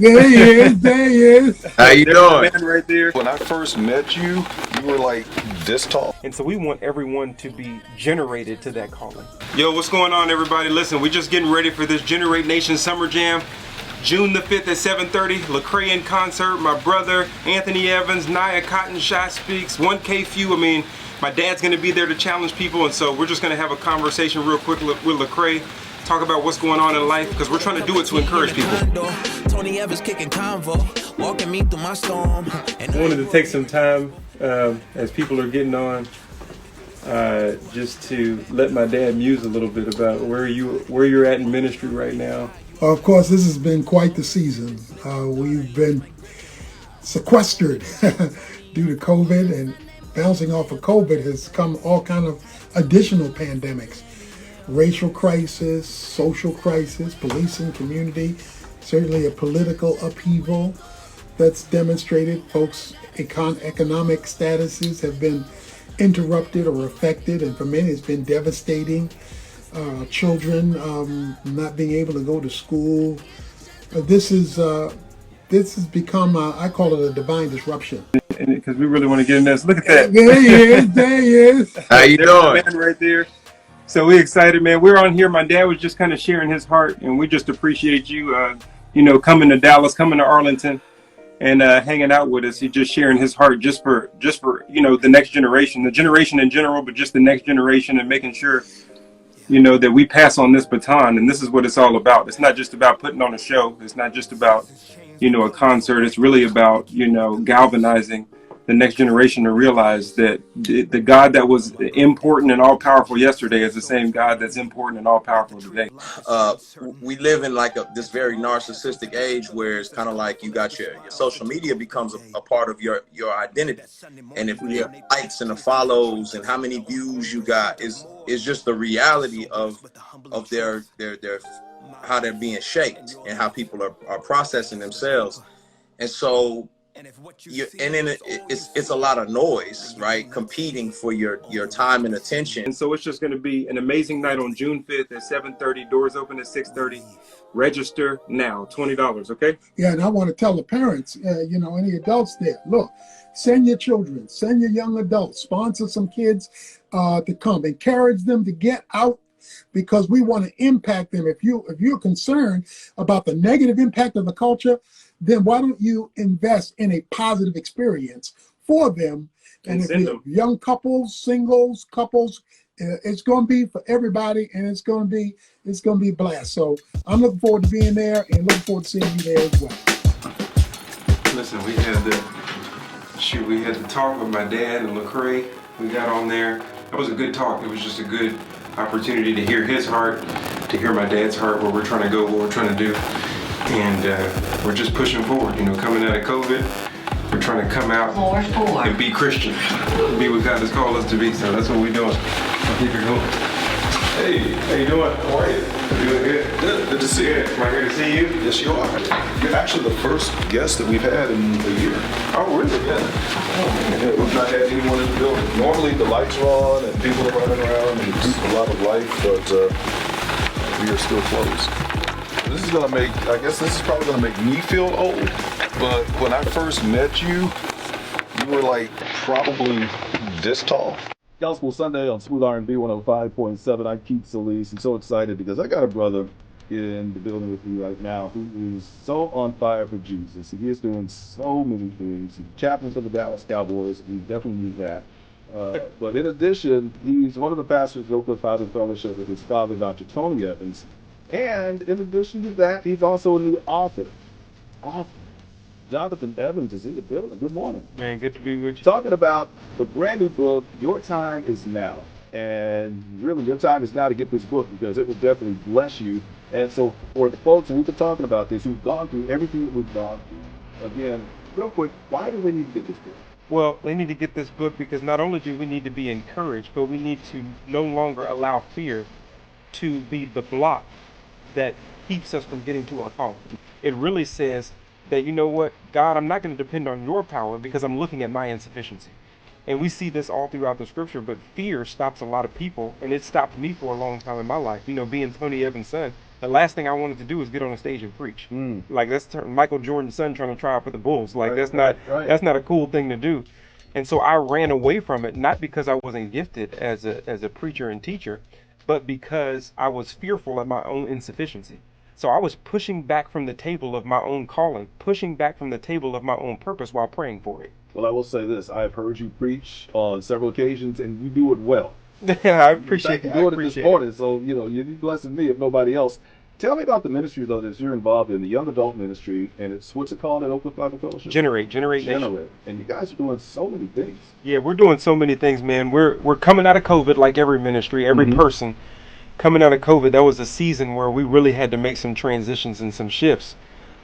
There he is. There he is. How you doing? Man right there. When I first met you, you were like this tall. And so we want everyone to be generated to that calling. Yo, what's going on, everybody? Listen, we're just getting ready for this Generate Nation Summer Jam. June the 5th at 7:30, LECRAE in concert. My brother, Anthony Evans, Nia Cotton, ShySpeaks, 1K Phew. I mean, my dad's gonna be there to challenge people, and so we're just gonna have a conversation real quick with LECRAE, talk about what's going on in life, because we're trying to do it to encourage people. Tony Evans kicking convo, walking me through my storm. I wanted to take some time as people are getting on, just to let my dad muse a little bit about where you're at in ministry right now. Of course, this has been quite the season. We've been sequestered due to COVID, and bouncing off of COVID has come all kind of additional pandemics. Racial crisis, social crisis, policing, community, certainly a political upheaval that's demonstrated. Folks' economic statuses have been interrupted or affected, and for many it's been devastating. Children not being able to go to school. This has become, I call it a divine disruption. Because we really want to get in this. Look at that. There he is. There he is. How you doing? Man right there. So we're excited, man. We're on here. My dad was just kind of sharing his heart, and we just appreciate you, coming to Dallas, coming to Arlington, and hanging out with us. He's just sharing his heart just for the next generation, the generation in general, but just the next generation, and making sure that we pass on this baton. And this is what it's all about. It's not just about putting on a show. It's not just about a concert. It's really about galvanizing the next generation to realize that the God that was important and all powerful yesterday is the same God that's important and all powerful today. We live in like this very narcissistic age where it's kind of like you got your social media becomes a part of your identity, and if the likes and the follows and how many views you got is just the reality of their how they're being shaped and how people are processing themselves. And so it's a lot of noise, right, competing for your time and attention. And so it's just going to be an amazing night on June 5th at 7:30. Doors open at 6:30. Register now, $20, okay? Yeah, and I want to tell the parents, any adults there, look, send your children, send your young adults, sponsor some kids to come, encourage them to get out, because we want to impact them. If you're concerned about the negative impact of the culture, then why don't you invest in a positive experience for them? And if you're young couples, singles, couples, it's going to be for everybody, and it's going to be a blast. So I'm looking forward to being there, and looking forward to seeing you there as well. Listen, we had the talk with my dad and LECRAE. We got on there. That was a good talk. It was just a good opportunity to hear his heart, to hear my dad's heart, where we're trying to go, what we're trying to do. And we're just pushing forward, coming out of COVID. We're trying to come out and be Christian, be what God has called us to be. So that's what we're doing. I'll keep it going. Hey, how you doing? How are you? Doing good. Good to see you. Am I here to see you? Yes, you are. You're actually the first guest that we've had in a year. Oh, really? Yeah. Yeah, we've not had anyone in the building. Normally the lights are on and people are running around and it's a lot of life, but we are still closed. This is probably gonna make me feel old, but when I first met you, you were like probably this tall. Gospel Sunday on Smooth R&B 105.7. I'm Keith Solis. I'm so excited because I got a brother in the building with me right now who is so on fire for Jesus. He is doing so many things. He's chaplain for the Dallas Cowboys. We definitely need that. But in addition, he's one of the pastors of Oakland Father Fellowship with his father, Dr. Tony Evans. And in addition to that, he's also a new author. Jonathan Evans is in the building. Good morning. Man, good to be with you. Talking about the brand new book, Your Time is Now. And really, your time is now to get this book because it will definitely bless you. And so for the folks, and we've been talking about this, who've gone through everything that we've gone through, again, real quick, why do they need to get this book? Well, they need to get this book because not only do we need to be encouraged, but we need to no longer allow fear to be the block that keeps us from getting to our calling. It really says that, God, I'm not going to depend on your power because I'm looking at my insufficiency. And we see this all throughout the scripture, but fear stops a lot of people, and it stopped me for a long time in my life. Being Tony Evans' son, The last thing I wanted to do was get on a stage and preach. Like that's Michael Jordan's son trying to try out for the Bulls. Like that's not a cool thing to do. And so I ran away from it, not because I wasn't gifted as a preacher and teacher, but because I was fearful of my own insufficiency. So I was pushing back from the table of my own calling, pushing back from the table of my own purpose while praying for it. Well, I will say this: I've heard you preach on several occasions, and you do it well. I appreciate You it. doing it this morning, so you're blessing me if nobody else. Tell me about the ministry though that you're involved in, the young adult ministry, and it's what's it called at Oakland Bible Fellowship? Generate Nation. And you guys are doing so many things. Yeah, we're doing so many things, man. We're coming out of COVID like every ministry, every person coming out of COVID. That was a season where we really had to make some transitions and some shifts.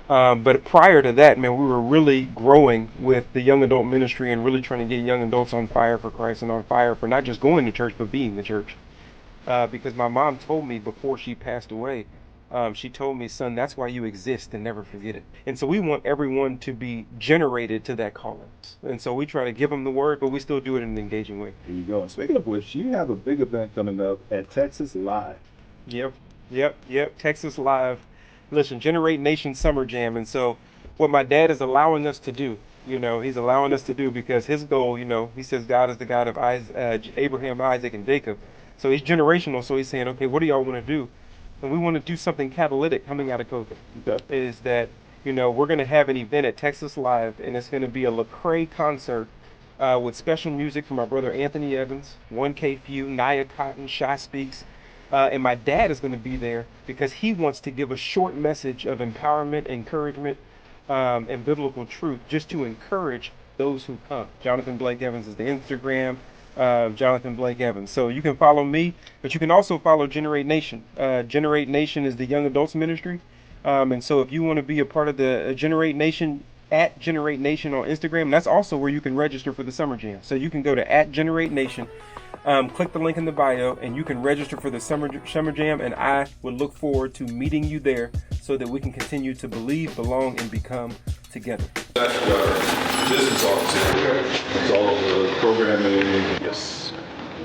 But prior to that, man, we were really growing with the young adult ministry and really trying to get young adults on fire for Christ and on fire for not just going to church, but being the church. Because my mom told me before she passed away, she told me, son, that's why you exist and never forget it. And so we want everyone to be generated to that calling. And so we try to give them the word, but we still do it in an engaging way. There you go. And speaking of which, you have a big event coming up at Texas Live. Yep. Texas Live. Listen, Generate Nation Summer Jam. And so what my dad is allowing us to do, he's allowing us to do because his goal, he says God is the God of Abraham, Isaac, and Jacob. So he's generational. So he's saying, okay, what do y'all want to do? And we want to do something catalytic coming out of COVID. Okay. Is that, we're going to have an event at Texas Live, and it's going to be a LECRAE concert with special music from our brother Anthony Evans, 1K Phew, Nia Cotton, ShySpeaks. And my dad is going to be there because he wants to give a short message of empowerment, encouragement, and biblical truth just to encourage those who come. Jonathan Blake Evans is the Instagram. Jonathan Blake Evans. So you can follow me, but you can also follow Generate Nation. Generate Nation is the young adults ministry. And so if you want to be a part of the Generate Nation, at Generate Nation on Instagram, that's also where you can register for the Summer Jam. So you can go to at Generate Nation, click the link in the bio, and you can register for the Summer Jam, and I would look forward to meeting you there so that we can continue to believe, belong, and become together. That's our business office here. It's all the programming. Yes.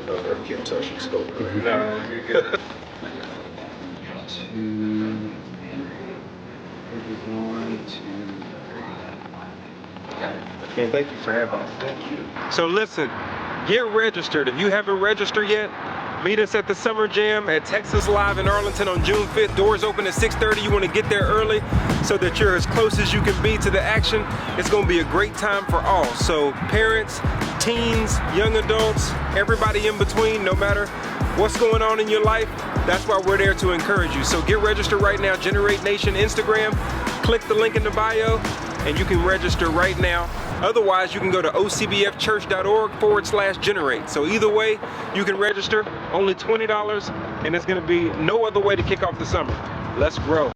I can't touch it. So. No, you're good. Okay, thank you for having us. Thank you. So listen, get registered. If you haven't registered yet, meet us at the Summer Jam at Texas Live in Arlington on June 5th. Doors open at 6:30. You want to get there early so that you're as close as you can be to the action. It's going to be a great time for all. So parents, teens, young adults, everybody in between, no matter what's going on in your life, that's why we're there to encourage you. So get registered right now. Generate Nation Instagram. Click the link in the bio and you can register right now. Otherwise, you can go to ocbfchurch.org/generate. So either way, you can register, only $20, and it's gonna be no other way to kick off the summer. Let's grow.